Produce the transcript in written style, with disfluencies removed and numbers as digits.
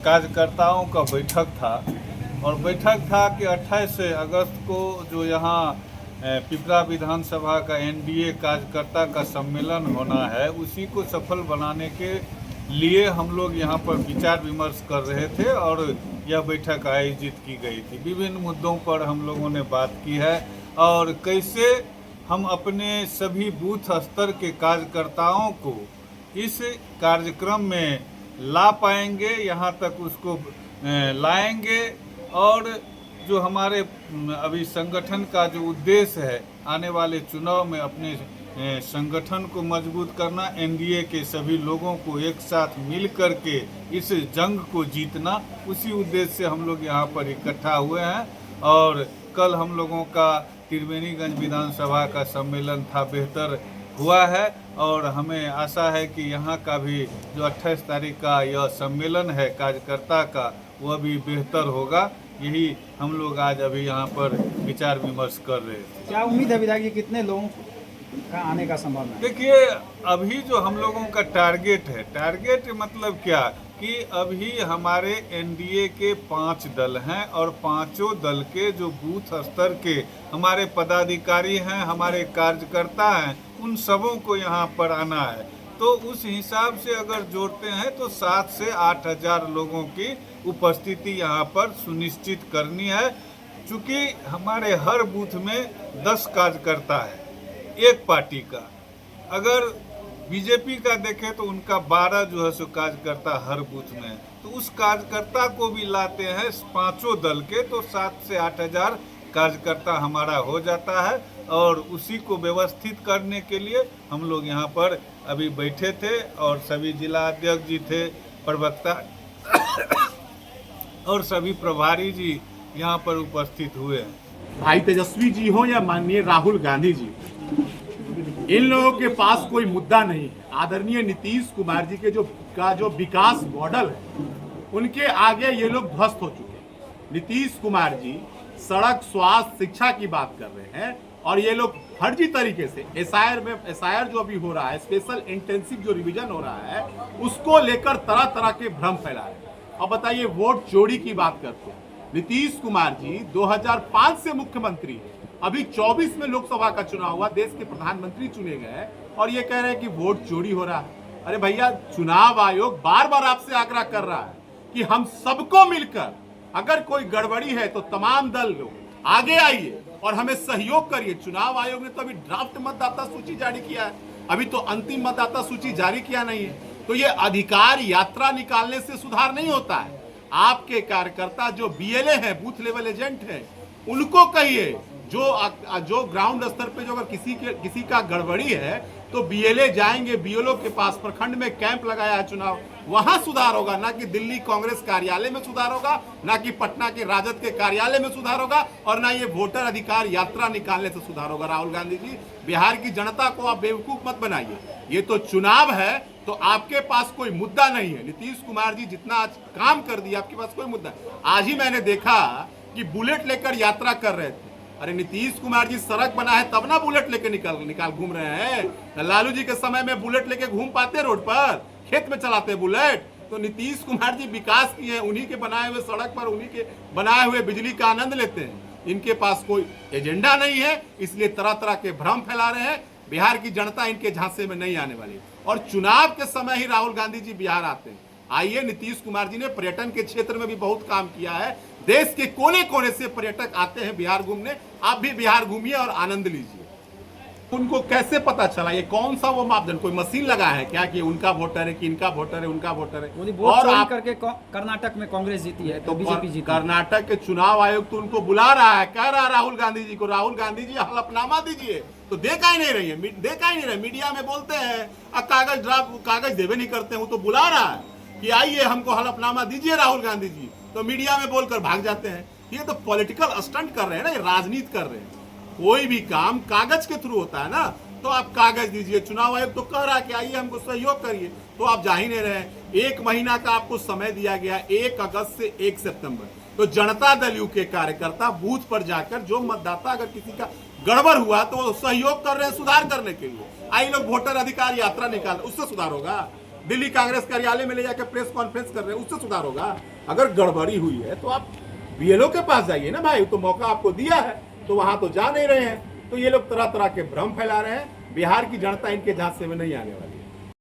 कार्यकर्ताओं का बैठक था और बैठक था कि 28 अगस्त को जो यहाँ पिपरा विधानसभा का एनडीए कार्यकर्ता का सम्मेलन होना है, उसी को सफल बनाने के लिए हम लोग यहाँ पर विचार विमर्श कर रहे थे और यह बैठक आयोजित की गई थी। विभिन्न मुद्दों पर हम लोगों ने बात की है और कैसे हम अपने सभी बूथ स्तर के कार्यकर्ताओं को इस कार्यक्रम में ला पाएंगे, यहाँ तक उसको लाएंगे और जो हमारे अभी संगठन का जो उद्देश्य है आने वाले चुनाव में अपने संगठन को मजबूत करना, एनडीए के सभी लोगों को एक साथ मिल कर के इस जंग को जीतना, उसी उद्देश्य से हम लोग यहाँ पर इकट्ठा हुए हैं। और कल हम लोगों का त्रिवेणीगंज विधानसभा का सम्मेलन था, बेहतर हुआ है और हमें आशा है कि यहाँ का भी जो 28 तारीख का यह सम्मेलन है कार्यकर्ता का, वह भी बेहतर होगा। यही हम लोग आज अभी यहाँ पर विचार विमर्श कर रहे थे। क्या उम्मीद है विधायक जी, कितने लोगों का आने का संभावना है? देखिए, अभी जो हम लोगों का टारगेट है, टारगेट मतलब क्या कि अभी हमारे एनडीए के 5 दल हैं और पांचों दल के जो बूथ स्तर के हमारे पदाधिकारी हैं, हमारे कार्यकर्ता हैं, उन सबों को यहाँ पर आना है। तो उस हिसाब से अगर जोड़ते हैं तो 7 से 8 हज़ार लोगों की उपस्थिति यहाँ पर सुनिश्चित करनी है। चूँकि हमारे हर बूथ में 10 कार्यकर्ता है एक पार्टी का, अगर बीजेपी का देखें तो उनका 12 जो है सो कार्यकर्ता हर बूथ में है, तो उस कार्यकर्ता को भी लाते हैं पांचों दल के, तो 7 से 8 हज़ार कार्यकर्ता हमारा हो जाता है। और उसी को व्यवस्थित करने के लिए हम लोग यहाँ पर अभी बैठे थे और सभी जिला अध्यक्ष जी थे, प्रवक्ता और सभी प्रभारी जी यहाँ पर उपस्थित हुए हैं। भाई तेजस्वी जी हो या माननीय राहुल गांधी जी, इन लोगों के पास कोई मुद्दा नहीं है। आदरणीय नीतीश कुमार जी के जो विकास मॉडल है, उनके आगे ये लोग ध्वस्त हो चुके हैं। नीतीश कुमार जी सड़क, स्वास्थ्य, शिक्षा की बात कर रहे हैं और ये लोग फर्जी तरीके से एसआईआर जो अभी हो रहा है, स्पेशल इंटेंसिव जो रिवीजन हो रहा है, उसको लेकर तरह तरह के भ्रम फैला रहे हैं। और बताइए, वोट चोरी की बात करते हैं। नीतीश कुमार जी 2005 से मुख्यमंत्री है, अभी 24 में लोकसभा का चुनाव हुआ, देश के प्रधानमंत्री चुने गए और ये कह रहे हैं कि वोट चोरी हो रहा है। अरे भैया, चुनाव आयोग बार बार आपसे आग्रह कर रहा है कि हम सबको मिलकर, अगर कोई गड़बड़ी है तो तमाम दल लोग आगे आइए और हमें सहयोग करिए। चुनाव आयोग ने तो अभी ड्राफ्ट मतदाता सूची जारी किया है, अभी तो अंतिम मतदाता सूची जारी किया नहीं है। तो ये अधिकार यात्रा निकालने से सुधार नहीं होता है। आपके कार्यकर्ता जो बीएलए हैं, बूथ लेवल एजेंट हैं, उनको कहिए, जो ग्राउंड स्तर पे जो अगर किसी का गड़बड़ी है तो बीएलए जाएंगे, बीएलओ के पास प्रखंड में कैंप लगाया है चुनाव, वहां सुधार होगा। ना कि दिल्ली कांग्रेस कार्यालय में सुधार होगा, ना कि पटना के राजद के कार्यालय में सुधार होगा और ना ये वोटर अधिकार यात्रा निकालने से सुधार होगा। राहुल गांधी जी, बिहार की जनता को आप बेवकूफ मत बनाइए। ये तो चुनाव है, तो आपके पास कोई मुद्दा नहीं है। नीतीश कुमार जी जितना आज काम कर दिया, आपके पास कोई मुद्दा। आज ही मैंने देखा कि बुलेट लेकर यात्रा कर रहे थे। अरे नीतीश कुमार जी, सड़क बना है तब ना बुलेट लेके निकाल घूम रहे हैं। लालू जी के समय में बुलेट लेके घूम पाते रोड पर, खेत में चलाते बुलेट। तो नीतीश कुमार जी विकास किए हैं, उन्हीं के बनाए हुए सड़क पर, उन्हीं के बनाए हुए बिजली का आनंद लेते हैं। इनके पास कोई एजेंडा नहीं है, इसलिए तरह तरह के भ्रम फैला रहे हैं। बिहार की जनता इनके झांसे में नहीं आने वाली और चुनाव के समय ही राहुल गांधी जी बिहार आते हैं। आइए, नीतीश कुमार जी ने पर्यटन के क्षेत्र में भी बहुत काम किया है। देश के कोने कोने से पर्यटक आते हैं बिहार घूमने। आप भी बिहार घूमिए और आनंद लीजिए। उनको कैसे पता चला? ये कौन सा वो मापदंड, कोई मशीन लगा है क्या कि उनका वोटर है, कि इनका वोटर है, उनका वोटर है? और आप करके कर्नाटक में कांग्रेस जीती है तो बीजेपी जीती। कर्नाटक के चुनाव आयोग तो उनको बुला रहा है, कह रहा है राहुल गांधी जी को, राहुल गांधी जी हलफनामा दीजिए, तो देखा ही नहीं रही है, देखा ही नहीं रहे। मीडिया में बोलते हैं, कागज देवे नहीं करते हैं। वो तो बुला रहा है कि आइए हमको हलफनामा दीजिए राहुल गांधी जी, तो मीडिया में बोलकर भाग जाते हैं। ये तो पॉलिटिकल स्टंट कर रहे हैं ना, ये राजनीति कर रहे हैं। कोई भी काम कागज के थ्रू होता है ना, तो आप कागज दीजिए। चुनाव आयोग तो कह रहा है कि आइए हमको सहयोग करिए, तो आप जा ही नहीं रहे। 1 महीना का आपको समय दिया गया, 1 अगस्त से 1 सितंबर। तो जनता दल यू के कार्यकर्ता बूथ पर जाकर, जो मतदाता अगर किसी का गड़बड़ हुआ तो वो सहयोग कर रहे हैं सुधार करने के लिए। आई लोग वोटर अधिकार यात्रा निकाल, उससे सुधार होगा? दिल्ली कांग्रेस कार्यालय में ले जाकर प्रेस कॉन्फ्रेंस कर रहे हैं, उससे सुधार होगा? अगर गड़बड़ी हुई है तो आप बीएलओ के पास जाइए ना भाई, तो मौका आपको दिया है, तो वहां तो जा नहीं रहे हैं। तो ये लोग तरह तरह के भ्रम फैला रहे हैं। बिहार की जनता इनके झांसे में नहीं आने वाली है।